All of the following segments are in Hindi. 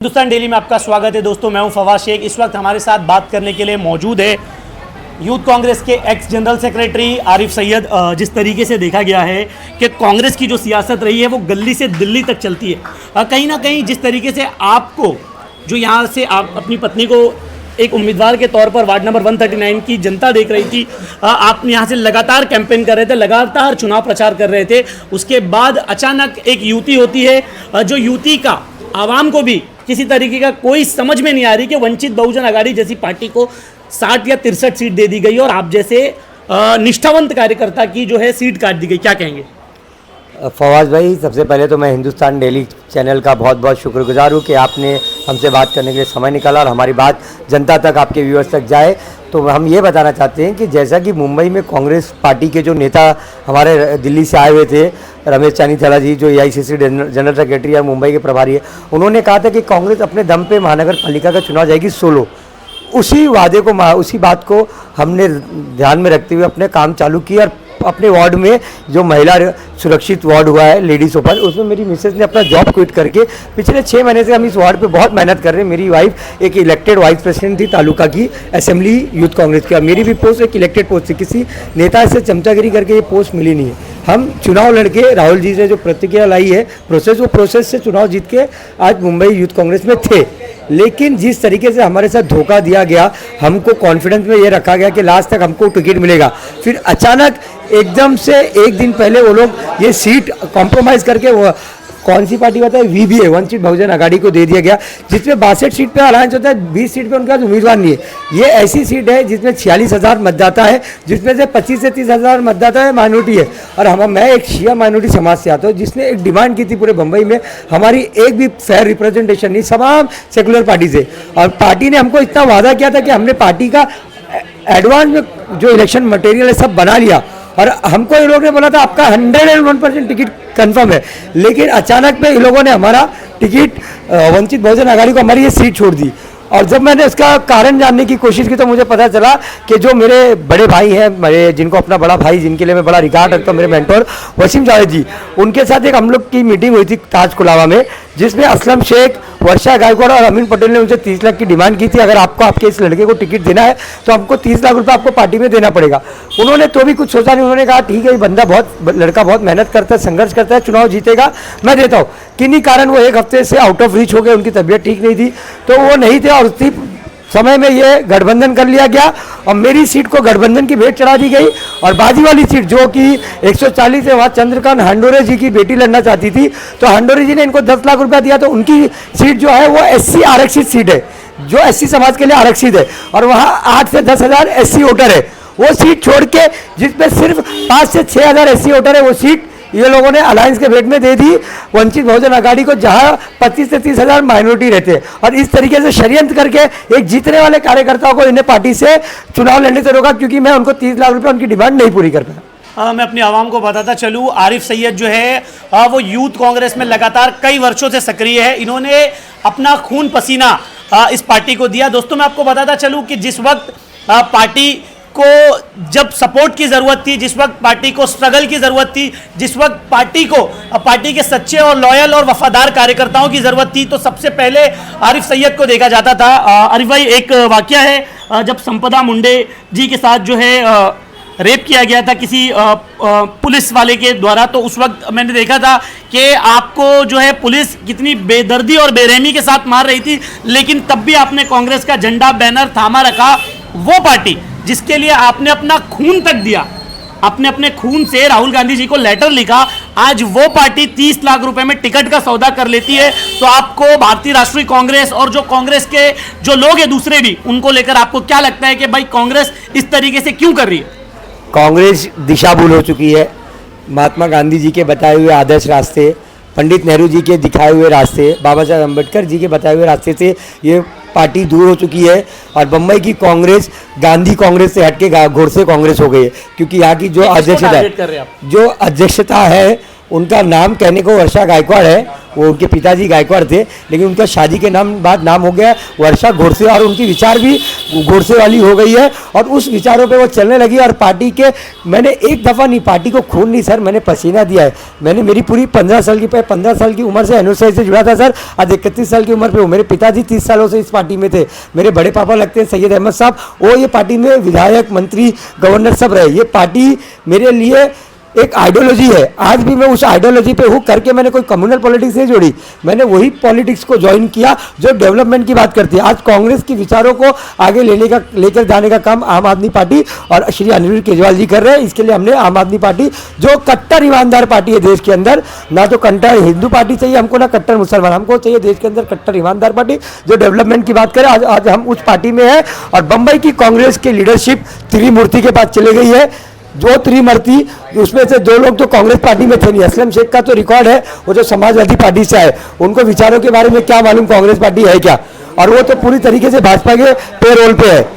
हिंदुस्तान डेली में आपका स्वागत है दोस्तों। मैं हूं फवाद शेख। इस वक्त हमारे साथ बात करने के लिए मौजूद है यूथ कांग्रेस के x general secretary Arif Syed. जिस तरीके से देखा गया है कि कांग्रेस की जो सियासत रही है वो गली से दिल्ली तक चलती है, कहीं ना कहीं जिस तरीके से आपको जो यहाँ से आप अपनी पत्नी को एक उम्मीदवार के तौर पर वार्ड नंबर 139 की जनता देख रही थी, आप यहाँ से लगातार कैंपेन कर रहे थे, लगातार चुनाव प्रचार कर रहे थे। उसके बाद अचानक एक युति होती है, जो युति का आवाम को भी किसी तरीके का कोई समझ में नहीं आ रही कि वंचित बहुजन आघाड़ी जैसी पार्टी को 60 या 63 सीट दे दी गई और आप जैसे निष्ठावंत कार्यकर्ता की जो है सीट काट दी गई। क्या कहेंगे? फवाद भाई, सबसे पहले तो मैं हिंदुस्तान डेली चैनल का बहुत बहुत शुक्रगुजार हूँ कि आपने हमसे बात करने के लिए समय निकाला और हमारी बात जनता तक, आपके व्यूअर्स तक जाए। तो हम ये बताना चाहते हैं कि जैसा कि मुंबई में कांग्रेस पार्टी के जो नेता हमारे दिल्ली से आए हुए थे, रमेश चानीथला जी, जो एआईसीसी जनरल सेक्रेटरी और मुंबई के प्रभारी है, उन्होंने कहा था कि कांग्रेस अपने दम पे महानगर पालिका का चुनाव जाएगी सोलो। उसी वादे को, उसी बात को हमने ध्यान में रखते हुए अपने काम चालू किया और अपने वार्ड में जो महिला सुरक्षित वार्ड हुआ है लेडीज़ ओपन, उसमें मेरी मिसेज ने अपना जॉब क्विट करके पिछले 6 महीने से हम इस वार्ड पे बहुत मेहनत कर रहे हैं। मेरी वाइफ एक इलेक्टेड वाइस प्रेसिडेंट थी तालुका की असेंबली यूथ कांग्रेस की, मेरी भी पोस्ट एक इलेक्टेड पोस्ट थी। किसी नेता से चमचागिरी करके ये पोस्ट मिली नहीं है। हम चुनाव लड़के राहुल जी से जो प्रतिक्रिया लाई है वो प्रोसेस से चुनाव जीत के आज मुंबई यूथ कांग्रेस में थे। लेकिन जिस तरीके से हमारे साथ धोखा दिया गया, हमको कॉन्फिडेंस में ये रखा गया कि लास्ट तक हमको टिकट मिलेगा, फिर अचानक एकदम से एक दिन पहले वो लोग ये सीट कॉम्प्रोमाइज़ करके, वो कौन सी पार्टी बताए, वीबीए वंचित बहुजन आघाड़ी को दे दिया गया, जिसमें 62 सीट पे अलायंस होता है, 20 सीट पे उनके पास उम्मीदवार नहीं है। ये ऐसी सीट है जिसमें 46,000 मतदाता है, जिसमें से 25 से 30,000 मतदाता है माइनॉरिटी है। और मैं एक शिया माइनॉरिटी समाज से आता हूँ, जिसने एक डिमांड की थी पूरे बम्बई में, हमारी एक भी फेयर रिप्रेजेंटेशन नहीं तमाम सेकुलर पार्टी से। और पार्टी ने हमको इतना वादा किया था कि हमने पार्टी का एडवांस में जो इलेक्शन मटेरियल है सब बना लिया, और हमको इन लोगों ने बोला था आपका 101% टिकट कंफर्म है। लेकिन अचानक में इन लोगों ने हमारा टिकट, वंचित बहुजन आघाड़ी को हमारी ये सीट छोड़ दी। और जब मैंने उसका कारण जानने की कोशिश की तो मुझे पता चला कि जो मेरे बड़े भाई हैं, मेरे जिनको अपना बड़ा भाई, जिनके लिए मैं बड़ा रिगार्ड रखता हूँ, मेरे मेंटोर वसीम जावेद जी, उनके साथ एक हम लोग की मीटिंग हुई थी ताज कुलावा में, जिसमें असलम शेख, वर्षा गायकवाड़ और अमीन पटेल ने उनसे 30 लाख की डिमांड की थी। अगर आपको आपके इस लड़के को टिकट देना है तो हमको 30 लाख रुपए आपको पार्टी में देना पड़ेगा। उन्होंने तो भी कुछ सोचा नहीं, उन्होंने कहा ठीक है, ये बंदा लड़का बहुत मेहनत करता है, संघर्ष करता है, चुनाव जीतेगा, मैं देता हूँ। किन्हीं कारण वो एक हफ्ते से आउट ऑफ रीच हो गए, उनकी तबीयत ठीक नहीं थी तो वो नहीं थे, और उसी समय में ये गठबंधन कर लिया गया और मेरी सीट को गठबंधन की भेंट चढ़ा दी गई। और बाजी वाली सीट जो कि 140 है, वहाँ चंद्रकांत हंडोरे जी की बेटी लड़ना चाहती थी, तो हंडोरे जी ने इनको 10 लाख रुपया दिया, तो उनकी सीट जो है वो SC आरक्षित सीट है, जो SC समाज के लिए आरक्षित है, और वहाँ 8 से 10,000 SC वोटर है। वो सीट छोड़ के जिसमें सिर्फ 5 से 6,000 SC वोटर है, वो सीट ये लोगों ने अलायंस के भेंट में दे दी वंचित बहुजन आघाड़ी को, जहां 25 से 30,000 माइनॉरिटी रहते हैं। और इस तरीके से षड्यंत्र करके एक जीतने वाले कार्यकर्ताओं को इन्हें पार्टी से चुनाव लड़ने से रोका, क्योंकि मैं उनको 30 लाख रुपए उनकी डिमांड नहीं पूरी कर पाया। मैं अपनी आवाम को बताता चलूँ, आरिफ सैयद जो है वो यूथ कांग्रेस में लगातार कई वर्षों से सक्रिय है। इन्होंने अपना खून पसीना इस पार्टी को दिया। दोस्तों, मैं आपको बताता चलूँ कि जिस वक्त पार्टी को जब सपोर्ट की ज़रूरत थी, जिस वक्त पार्टी को स्ट्रगल की ज़रूरत थी, जिस वक्त पार्टी के सच्चे और लॉयल और वफादार कार्यकर्ताओं की ज़रूरत थी, तो सबसे पहले आरिफ सैयद को देखा जाता था। आरिफ भाई, एक वाकया है, जब संपदा मुंडे जी के साथ जो है रेप किया गया था किसी पुलिस वाले के द्वारा, तो उस वक्त मैंने देखा था कि आपको जो है पुलिस कितनी बेदर्दी और बेरहमी के साथ मार रही थी, लेकिन तब भी आपने कांग्रेस का झंडा बैनर थामा रखा। वो पार्टी जिसके लिए आपने अपना खून तक दिया, आपने अपने खून से राहुल गांधी जी को लेटर लिखा, आज वो पार्टी 30 लाख रुपए में टिकट का सौदा कर लेती है। तो आपको भारतीय राष्ट्रीय कांग्रेस और जो कांग्रेस के जो लोग हैं दूसरे भी, उनको लेकर आपको क्या लगता है कि भाई कांग्रेस इस तरीके से क्यों कर रही है? कांग्रेस दिशा भूल हो चुकी है। महात्मा गांधी जी के बताए हुए आदर्श रास्ते, पंडित नेहरू जी के दिखाए हुए रास्ते, बाबा साहब अम्बेडकर जी के बताए हुए रास्ते से ये पार्टी दूर हो चुकी है। और बम्बई की कांग्रेस गांधी कांग्रेस से हटके गोडसे कांग्रेस हो गई है, क्योंकि यहाँ की जो अध्यक्षता है उनका नाम कहने को वर्षा गायकवाड़ है, वो उनके पिताजी गायकवाड़ थे, लेकिन उनका शादी के बाद नाम हो गया वर्षा गोडसे, और उनकी विचार भी गोडसे वाली हो गई है और उस विचारों पे वो चलने लगी। और पार्टी के मैंने एक दफ़ा नहीं, पार्टी को खून नहीं सर, मैंने पसीना दिया है। मैंने मेरी पूरी 15 साल की उम्र से एनओसीआई से जुड़ा था सर। आज 31 साल की उम्र पे हूँ। मेरे पिताजी 30 सालों से इस पार्टी में थे। मेरे बड़े पापा लगते हैं सैयद अहमद साहब, वो ये पार्टी में विधायक, मंत्री, गवर्नर सब रहे। ये पार्टी मेरे लिए एक आइडियोलॉजी है। आज भी मैं उस आइडियोलॉजी पे हूँ करके मैंने कोई कम्युनल पॉलिटिक्स नहीं जोड़ी, मैंने वही पॉलिटिक्स को ज्वाइन किया जो डेवलपमेंट की बात करती है। आज कांग्रेस की विचारों को आगे लेकर जाने का काम आम आदमी पार्टी और श्री अरविंद केजरीवाल जी कर रहे हैं। इसके लिए हमने आम आदमी पार्टी, जो कट्टर ईमानदार पार्टी है देश के अंदर, ना तो कट्टर हिंदू पार्टी चाहिए हमको, ना कट्टर मुसलमान, हमको चाहिए देश के अंदर कट्टर ईमानदार पार्टी जो डेवलपमेंट की बात करे। आज हम उस पार्टी में हैं। और बम्बई की कांग्रेस की लीडरशिप त्रिमूर्ति के पास चले गई है। जो त्रिमूर्ति, उसमें से 2 लोग तो कांग्रेस पार्टी में थे नहीं। असलम शेख का तो रिकॉर्ड है, वो जो समाजवादी पार्टी से आए, उनको विचारों के बारे में क्या मालूम कांग्रेस पार्टी है क्या, और वो तो पूरी तरीके से भाजपा के पेरोल पे है।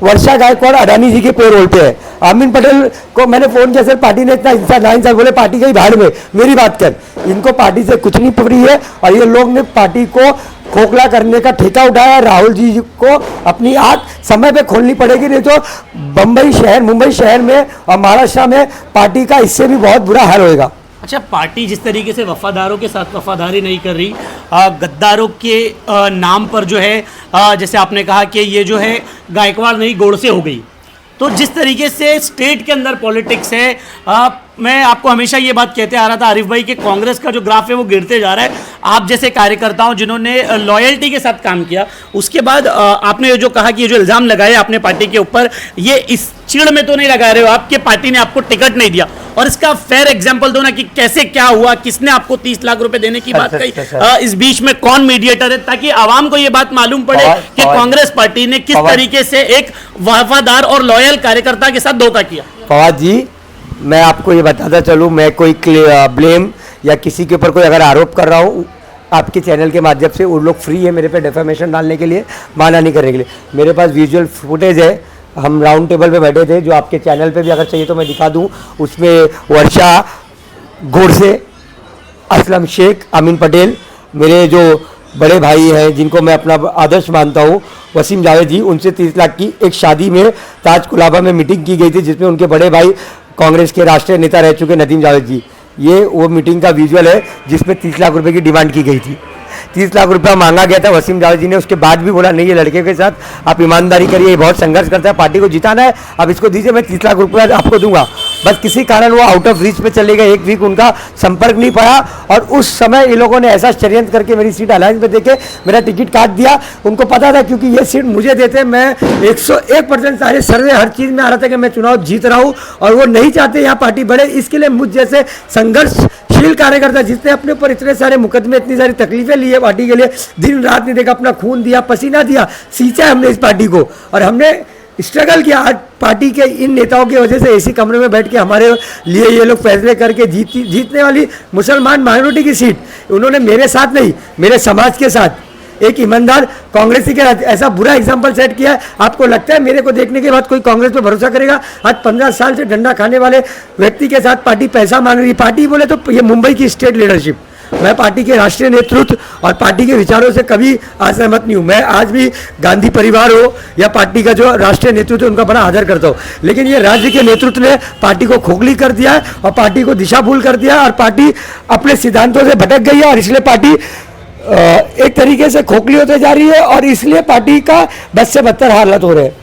वर्षा गायकवाड़ अडानी जी के पेरोल पे है। आमिन पटेल को मैंने फोन किया, सर पार्टी ने इतना इंसान ना इंसान, बोले पार्टी गई भाड़ में, मेरी बात कर। इनको पार्टी से कुछ नहीं पड़ी है और ये लोग ने पार्टी को खोखला करने का ठेका उठाया। राहुल जी को अपनी आंख समय पे खोलनी पड़ेगी, नहीं तो मुंबई शहर में और महाराष्ट्र में पार्टी का इससे भी बहुत बुरा हाल होएगा। अच्छा, पार्टी जिस तरीके से वफादारों के साथ वफादारी नहीं कर रही, गद्दारों के नाम पर जो है, जैसे आपने कहा कि ये जो है गायकवाड़ नहीं गोडसे हो गई, तो जिस तरीके से स्टेट के अंदर पॉलिटिक्स है, मैं आपको हमेशा ये बात कहते आ रहा था आरिफ भाई कि कांग्रेस का जो ग्राफ है वो गिरते जा रहा है। आप जैसे कार्यकर्ताओं जिन्होंने लॉयल्टी के साथ काम किया, उसके बाद आपने जो कहा कि ये जो इल्ज़ाम लगाए आपने पार्टी के ऊपर, ये इस चिड़ में तो नहीं लगा रहे हो आपके पार्टी ने आपको टिकट नहीं दिया, और इसका फेयर एग्जांपल दो ना कि कैसे क्या हुआ, किसने आपको 30 लाख रुपए देने की बात कही, इस बीच में कौन मीडिएटर है, ताकि आवाम को ये बात मालूम पड़े कि कांग्रेस पार्टी ने किस तरीके से एक वफादार और लॉयल कार्यकर्ता के साथ धोखा किया। फवाद जी, मैं आपको ये बताता चलूँ, मैं कोई ब्लेम या किसी के ऊपर कोई अगर आरोप कर रहा हूँ आपके चैनल के माध्यम से, वो लोग फ्री है मेरे पे डेफेमेशन डालने के लिए, माना नहीं करने के लिए। मेरे पास विजुअल फुटेज है, हम राउंड टेबल पे बैठे थे, जो आपके चैनल पे भी अगर चाहिए तो मैं दिखा दूँ। उसमें वर्षा गोडसे, असलम शेख, अमीन पटेल, मेरे जो बड़े भाई हैं जिनको मैं अपना आदर्श मानता हूँ, वसीम जावेद जी, उनसे 30 लाख की एक शादी में ताज कुलाबा में मीटिंग की गई थी, जिसमें उनके बड़े भाई कांग्रेस के राष्ट्रीय नेता रह चुके नदीम जावेद जी, ये वो मीटिंग का विजुअल है जिसमें 30 लाख रुपए की डिमांड की गई थी। 30 लाख रुपया मांगा गया था वसीम जावेद जी ने। उसके बाद भी बोला नहीं, ये लड़के के साथ आप ईमानदारी करिए, ये बहुत संघर्ष करता है, पार्टी को जिताना है, अब इसको दीजिए, मैं 30 लाख रुपया आपको दूंगा। बस किसी कारण वो आउट ऑफ रीच पे चले गए, 1 वीक उनका संपर्क नहीं पाया, और उस समय इन लोगों ने ऐसा षड्यंत्र करके मेरी सीट अलायंस में देके मेरा टिकट काट दिया। उनको पता था क्योंकि ये सीट मुझे देते, मैं 101% सारे सर्वे हर चीज़ में आ रहा था कि मैं चुनाव जीत रहा हूँ, और वो नहीं चाहते यहाँ पार्टी बढ़े। इसके लिए मुझ जैसे संघर्षशील कार्यकर्ता, जिसने अपने ऊपर इतने सारे मुकदमे, इतनी सारी तकलीफें ली है पार्टी के लिए, दिन रात नहीं देखा, अपना खून दिया, पसीना दिया, सींचा हमने इस पार्टी को, और हमने स्ट्रगल किया। आज पार्टी के इन नेताओं की वजह से एसी कमरे में बैठ के हमारे लिए ये लोग फैसले करके जीतने वाली मुसलमान माइनॉरिटी की सीट उन्होंने मेरे साथ नहीं, मेरे समाज के साथ एक ईमानदार कांग्रेसी के ऐसा बुरा एग्जाम्पल सेट किया है। आपको लगता है मेरे को देखने के बाद कोई कांग्रेस पे भरोसा करेगा? आज 15 साल से डंडा खाने वाले व्यक्ति के साथ पार्टी पैसा मांग रही है। पार्टी बोले तो ये मुंबई की स्टेट लीडरशिप, मैं पार्टी के राष्ट्रीय नेतृत्व और पार्टी के विचारों से कभी असहमत नहीं हूँ। मैं आज भी गांधी परिवार हो या पार्टी का जो राष्ट्रीय नेतृत्व है उनका बड़ा आदर करता हूँ, लेकिन ये राज्य के नेतृत्व ने पार्टी को खोखली कर दिया है और पार्टी को दिशा भूल कर दिया, और पार्टी अपने सिद्धांतों से भटक गई है, और इसलिए पार्टी एक तरीके से खोखली होते जा रही है, और इसलिए पार्टी का बद से बदतर हालत हो रहे हैं।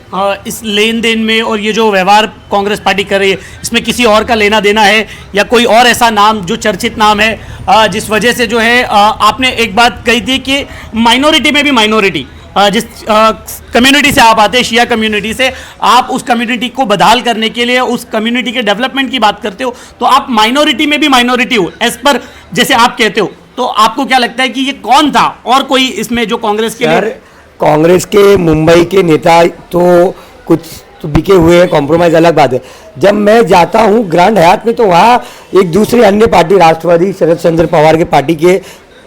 इस लेन देन में और ये जो व्यवहार कांग्रेस पार्टी कर रही है, इसमें किसी और का लेना देना है या कोई और ऐसा नाम जो चर्चित नाम है, जिस वजह से जो है आपने एक बात कही थी कि माइनॉरिटी में भी माइनॉरिटी, जिस कम्युनिटी से आप आते हैं, शिया कम्युनिटी से, आप उस कम्युनिटी को बदहाल करने के लिए, उस कम्युनिटी के डेवलपमेंट की बात करते हो, तो आप माइनॉरिटी में भी माइनॉरिटी हो एज पर जैसे आप कहते हो। तो आपको क्या लगता है कि ये कौन था, और कोई इसमें जो कांग्रेस के लिए? कांग्रेस के मुंबई के नेता तो कुछ तो बिके हुए हैं, कॉम्प्रोमाइज़ अलग बात है। जब मैं जाता हूँ ग्रैंड हयात में, तो वहाँ एक दूसरे अन्य पार्टी, राष्ट्रवादी शरद चंद्र पवार के पार्टी के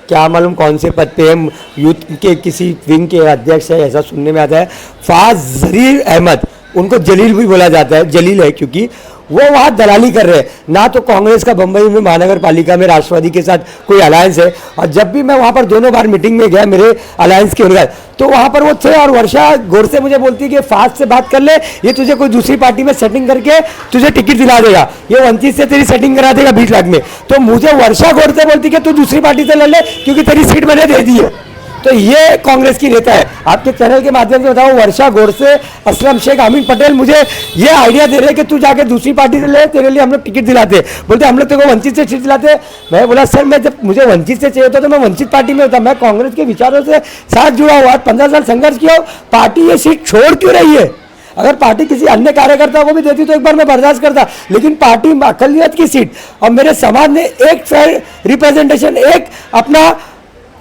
क्या मालूम कौन से पद पे हम यूथ के किसी विंग के अध्यक्ष है, ऐसा सुनने में आता है, फाज जरीर अहमद, उनको जलील भी बोला जाता है, जलील है क्योंकि वो वहाँ दलाली कर रहे हैं। ना तो कांग्रेस का बम्बई में महानगर पालिका में राष्ट्रवादी के साथ कोई अलायंस है, और जब भी मैं वहाँ पर दोनों बार मीटिंग में गया मेरे अलायंस के अनुसार, तो वहाँ पर वो थे, और वर्षा गौर से मुझे बोलती है कि फास्ट से बात कर ले, ये तुझे कोई दूसरी पार्टी में सेटिंग करके तुझे टिकट दिला देगा, ये वंचित से तेरी सेटिंग करा देगा 20 लाख में। तो मुझे वर्षा गौर से बोलती कि तू दूसरी पार्टी से लड़ ले क्योंकि तेरी सीट मैंने दे दी है। तो ये कांग्रेस की नेता है। आपके चैनल के माध्यम से बताओ, वर्षा गौर से, असलम शेख, अमीन पटेल मुझे ये आइडिया दे रहे हैं कि तू जाके दूसरी पार्टी से ले, तेरे लिए हम लोग टिकट दिलाते, बोलते हम लोग तेरे को वंचित से सीट दिलाते। मैं बोला सर, मैं जब मुझे वंचित से चाहिए होता तो मैं वंचित पार्टी में होता, मैं कांग्रेस के विचारों से साथ जुड़ा हुआ, 15 साल संघर्ष किया, पार्टी ये सीट छोड़ क्यों रही है? अगर पार्टी किसी अन्य कार्यकर्ता को भी देती तो एक बार मैं बर्दाश्त करता, लेकिन पार्टी अकलियत की सीट और मेरे समाज ने एक फेयर रिप्रेजेंटेशन, एक अपना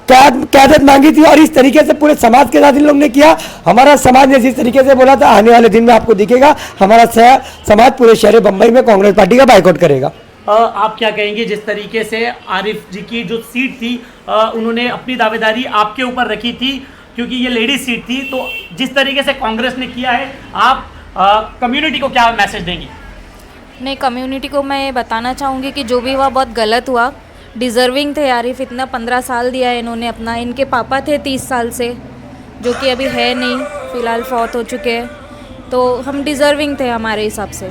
क्यादत मांगी थी, और इस तरीके से पूरे समाज के साथ इन लोग ने किया। हमारा समाज ने जिस तरीके से बोला था, आने वाले दिन में आपको दिखेगा हमारा समाज पूरे शहर बम्बई में कांग्रेस पार्टी का बाइकआउट करेगा। आप क्या कहेंगे जिस तरीके से आरिफ जी की जो सीट थी, उन्होंने अपनी दावेदारी आपके ऊपर रखी थी क्योंकि ये लेडी सीट थी, तो जिस तरीके से कांग्रेस ने किया है, आप कम्युनिटी को क्या मैसेज देंगी? नहीं, कम्युनिटी को मैं ये बताना चाहूँगी कि जो भी हुआ बहुत गलत हुआ। डिज़र्विंग थे आरिफ, इतना 15 साल दिया है इन्होंने अपना। इनके पापा थे 30 साल से, जो कि अभी है नहीं, फ़िलहाल फौत हो चुके हैं, तो हम डिज़र्विंग थे हमारे हिसाब से।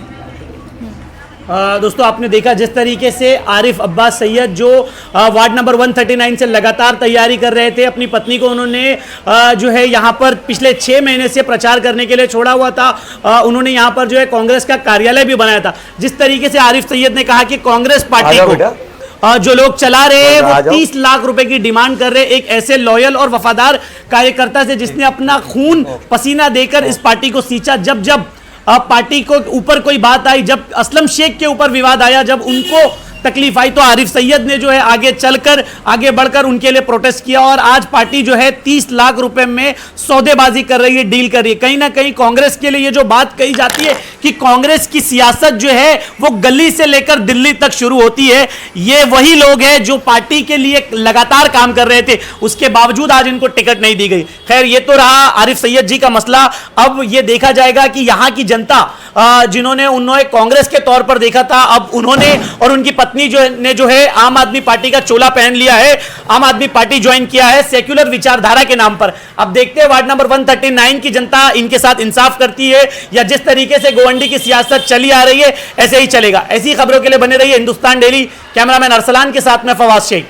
दोस्तों आपने देखा जिस तरीके से आरिफ अब्बास सैयद जो वार्ड नंबर 139 से लगातार तैयारी कर रहे थे, अपनी पत्नी को उन्होंने जो है यहाँ पर पिछले 6 महीने से प्रचार करने के लिए छोड़ा हुआ था। उन्होंने यहाँ पर जो है कांग्रेस का कार्यालय भी बनाया था। जिस तरीके से आरिफ सैयद ने कहा कि कांग्रेस पार्टी को जो लोग चला रहे हैं वो 30 लाख रुपए की डिमांड कर रहे हैं, एक ऐसे लॉयल और वफादार कार्यकर्ता से जिसने अपना खून पसीना देकर इस पार्टी को सींचा। जब जब पार्टी को ऊपर कोई बात आई, जब असलम शेख के ऊपर विवाद आया, जब उनको तकलीफ आई, तो आरिफ सैयद ने जो है आगे बढ़कर उनके लिए प्रोटेस्ट किया, और आज पार्टी जो है 30 लाख रुपए में सौदेबाजी कर रही है, डील कर रही है। कहीं ना कहीं कांग्रेस के लिए ये जो बात कही जाती है कि कांग्रेस की सियासत जो है वो गली से लेकर दिल्ली तक शुरू होती है, ये वही लोग हैं जो पार्टी के लिए लगातार काम कर रहे थे, उसके बावजूद आज इनको टिकट नहीं दी गई। खैर, ये तो रहा आरिफ सैयद जी का मसला। अब ये देखा जाएगा कि यहाँ की जनता जिन्होंने उन्होंने कांग्रेस के तौर पर देखा था, अब उन्होंने और उनकी पत्नी जो है आम आदमी पार्टी का चोला पहन लिया है, आम आदमी पार्टी ज्वाइन किया है सेक्युलर विचारधारा के नाम पर। अब देखते हैं वार्ड नंबर 139 की जनता इनके साथ इंसाफ करती है या जिस तरीके से गोवंडी की सियासत चली आ रही है ऐसे ही चलेगा। ऐसी खबरों के लिए बने रहिए हिंदुस्तान डेली। कैमरामैन अरसलान के साथ में फवाद शेख।